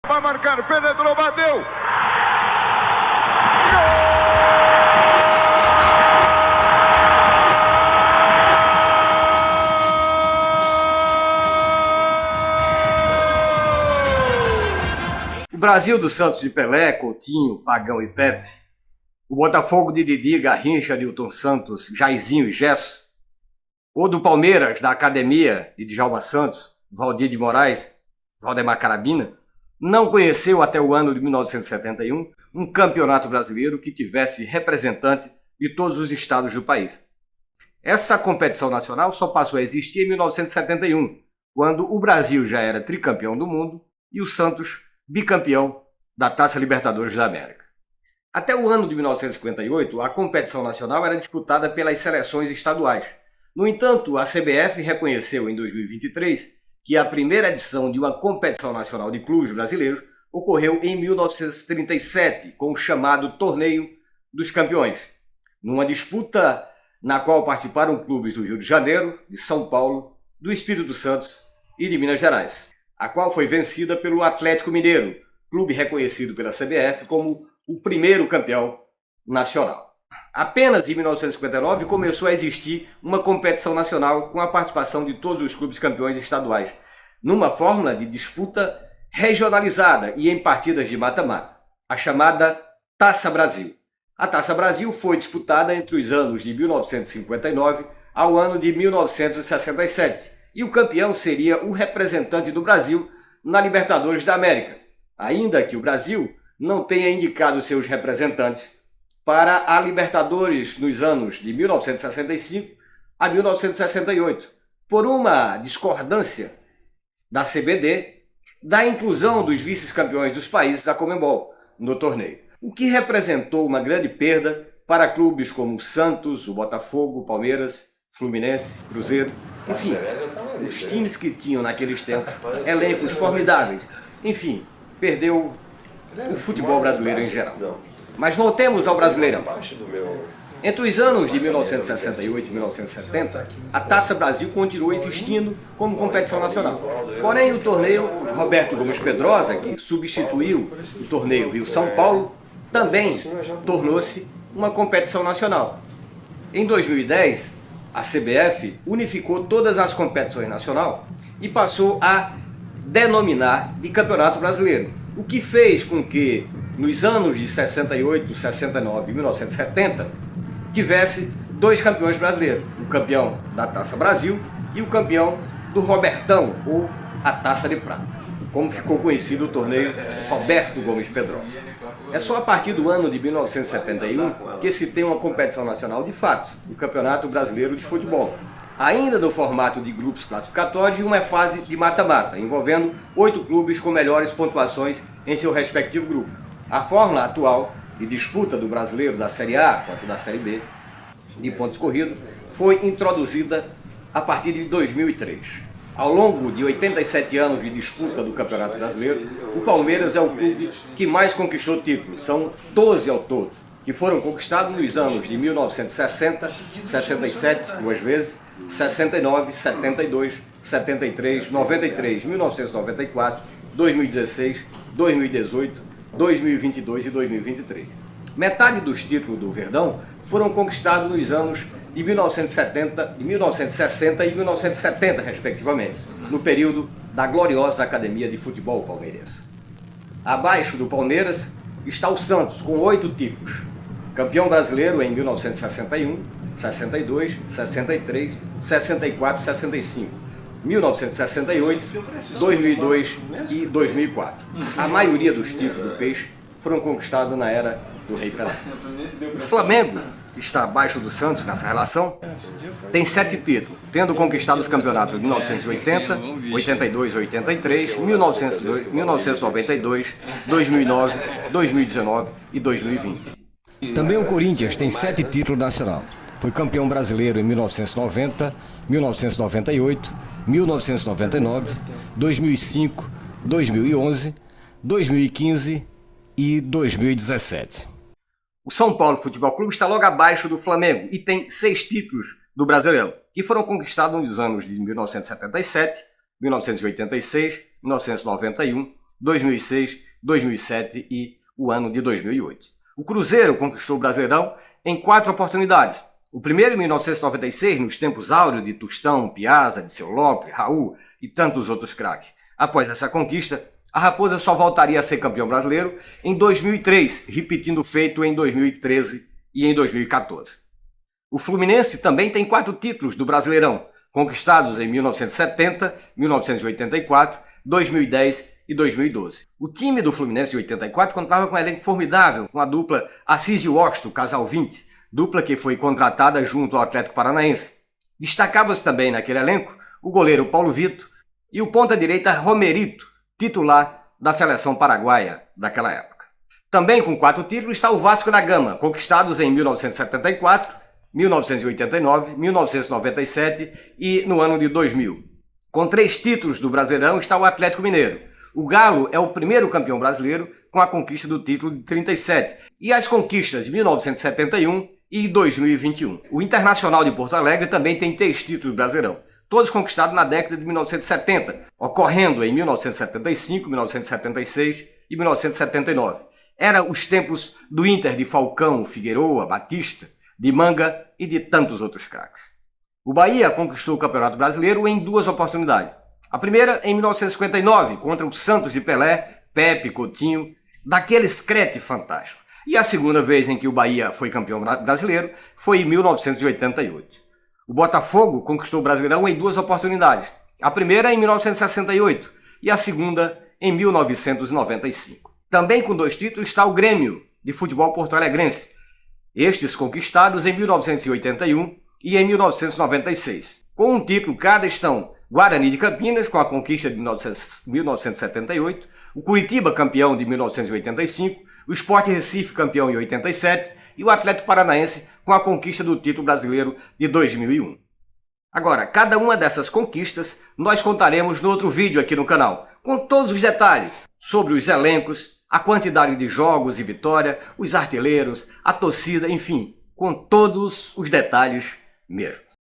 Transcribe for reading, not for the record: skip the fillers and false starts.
Vai marcar, penetrou, bateu! O Brasil do Santos de Pelé, Coutinho, Pagão e Pepe, o Botafogo de Didi, Garrincha, Nilton Santos, Jairzinho e Gesso, ou do Palmeiras, da Academia de Djalma Santos, Valdir de Moraes, Valdemar Carabina, não conheceu até o ano de 1971 um campeonato brasileiro que tivesse representante de todos os estados do país. Essa competição nacional só passou a existir em 1971, quando o Brasil já era tricampeão do mundo e o Santos bicampeão da Taça Libertadores da América. Até o ano de 1958, a competição nacional era disputada pelas seleções estaduais. No entanto, a CBF reconheceu em 2023 que a primeira edição de uma competição nacional de clubes brasileiros ocorreu em 1937, com o chamado Torneio dos Campeões, numa disputa na qual participaram clubes do Rio de Janeiro, de São Paulo, do Espírito Santo e de Minas Gerais, a qual foi vencida pelo Atlético Mineiro, clube reconhecido pela CBF como o primeiro campeão nacional. Apenas em 1959 começou a existir uma competição nacional com a participação de todos os clubes campeões estaduais, numa fórmula de disputa regionalizada e em partidas de mata-mata, a chamada Taça Brasil. A Taça Brasil foi disputada entre os anos de 1959 ao ano de 1967, e o campeão seria o representante do Brasil na Libertadores da América, ainda que o Brasil não tenha indicado seus representantes para a Libertadores nos anos de 1965 a 1968, por uma discordância da CBD da inclusão dos vice-campeões dos países da Conmebol no torneio, o que representou uma grande perda para clubes como o Santos, o Botafogo, o Palmeiras, Fluminense, Cruzeiro, enfim, os times que tinham naqueles tempos elencos formidáveis. Enfim, perdeu o futebol brasileiro em geral. Mas voltemos ao Brasileirão. Entre os anos de 1968 e 1970, a Taça Brasil continuou existindo como competição nacional. Porém, o torneio Roberto Gomes Pedrosa, que substituiu o torneio Rio-São Paulo, também tornou-se uma competição nacional. Em 2010, a CBF unificou todas as competições nacionais e passou a denominar de Campeonato Brasileiro, o que fez com que, nos anos de 68, 69 e 1970, tivesse dois campeões brasileiros, o campeão da Taça Brasil e o campeão do Robertão, ou a Taça de Prata, como ficou conhecido o torneio Roberto Gomes Pedrosa. É só a partir do ano de 1971 que se tem uma competição nacional de fato, o Campeonato Brasileiro de Futebol, ainda no formato de grupos classificatórios e uma fase de mata-mata, envolvendo 8 clubes com melhores pontuações em seu respectivo grupo. A fórmula atual de disputa do brasileiro da Série A quanto da Série B de pontos corridos foi introduzida a partir de 2003. Ao longo de 87 anos de disputa do Campeonato Brasileiro, o Palmeiras é o clube que mais conquistou títulos, são 12 ao todo, que foram conquistados nos anos de 1960, 67, duas vezes, 69, 72, 73, 93, 1994, 2016, 2018, 2022 e 2023. Metade dos títulos do Verdão foram conquistados nos anos de 1960 e 1970, respectivamente, no período da gloriosa Academia de Futebol Palmeirense. Abaixo do Palmeiras está o Santos, com 8 títulos. Campeão brasileiro em 1961, 62, 63, 64 e 65, 1968, 2002 e 2004. A maioria dos títulos do Peixe foram conquistados na era do Rei Pelé. O Flamengo, que está abaixo do Santos nessa relação, tem 7 títulos, tendo conquistado os campeonatos de 1980, 82, 83, 1992, 2009, 2019 e 2020. Também o Corinthians tem 7 títulos nacional. Foi campeão brasileiro em 1990, 1998, 1999, 2005, 2011, 2015 e 2017. O São Paulo Futebol Clube está logo abaixo do Flamengo e tem 6 títulos do Brasileirão, que foram conquistados nos anos de 1977, 1986, 1991, 2006, 2007 e o ano de 2008. O Cruzeiro conquistou o Brasileirão em 4 oportunidades. O primeiro em 1996, nos tempos áureos de Tostão, Piazza, Diceu Lopes, Raul e tantos outros craques. Após essa conquista, a Raposa só voltaria a ser campeão brasileiro em 2003, repetindo o feito em 2013 e em 2014. O Fluminense também tem 4 títulos do Brasileirão, conquistados em 1970, 1984, 2010 e 2012. O time do Fluminense de 84 contava com um elenco formidável, com a dupla Assis e Washington, casal 20, dupla que foi contratada junto ao Atlético Paranaense. Destacava-se também naquele elenco o goleiro Paulo Vitor e o ponta-direita Romerito, titular da seleção paraguaia daquela época. Também com 4 títulos está o Vasco da Gama, conquistados em 1974, 1989, 1997 e no ano de 2000. Com 3 títulos do Brasileirão está o Atlético Mineiro. O Galo é o primeiro campeão brasileiro com a conquista do título de 37 e as conquistas de 1971 e 2021. O Internacional de Porto Alegre também tem 3 títulos do Brasileirão, todos conquistados na década de 1970, ocorrendo em 1975, 1976 e 1979. Eram os tempos do Inter de Falcão, Figueroa, Batista, de Manga e de tantos outros craques. O Bahia conquistou o Campeonato Brasileiro em 2 oportunidades. A primeira em 1959, contra o Santos de Pelé, Pepe, Coutinho, daquele Screte fantástico. E a segunda vez em que o Bahia foi campeão brasileiro foi em 1988. O Botafogo conquistou o Brasileirão em 2 oportunidades. A primeira em 1968 e a segunda em 1995. Também com 2 títulos está o Grêmio, de futebol porto-alegrense. Estes conquistados em 1981 e em 1996. Com um título cada estão Guarani de Campinas, com a conquista de 1978, o Curitiba, campeão de 1985, o Sport Recife, campeão em 87, e o Atlético Paranaense, com a conquista do título brasileiro de 2001. Agora, cada uma dessas conquistas nós contaremos no outro vídeo aqui no canal, com todos os detalhes sobre os elencos, a quantidade de jogos e vitória, os artilheiros, a torcida, enfim, com todos os detalhes mesmo.